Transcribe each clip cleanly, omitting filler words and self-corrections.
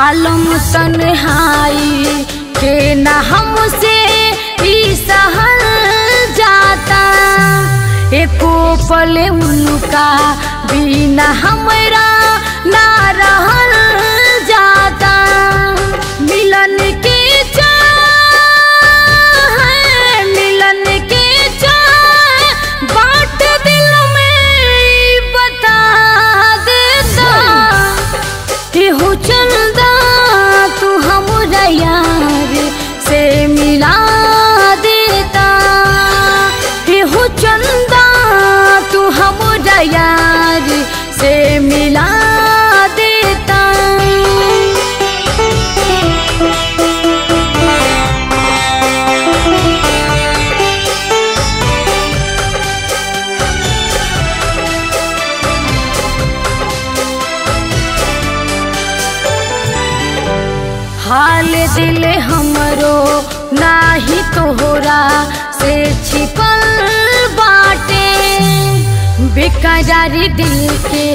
आलम तन्हाई के न हमसे ई सहल जाता, एको पल उनका बिना हमरा ना रहल जाता। मिलन के मिलन के बात दिल में बता देता, हो चंदा तू हमरा यार से मिला देता, हो चंदा तू हमरा यार से मिला देता। हाल दिल हमरो नाही तोहरा से छिपल बाटे, बेकरारी दिल के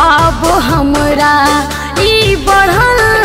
अब हमरा ई बढ़ल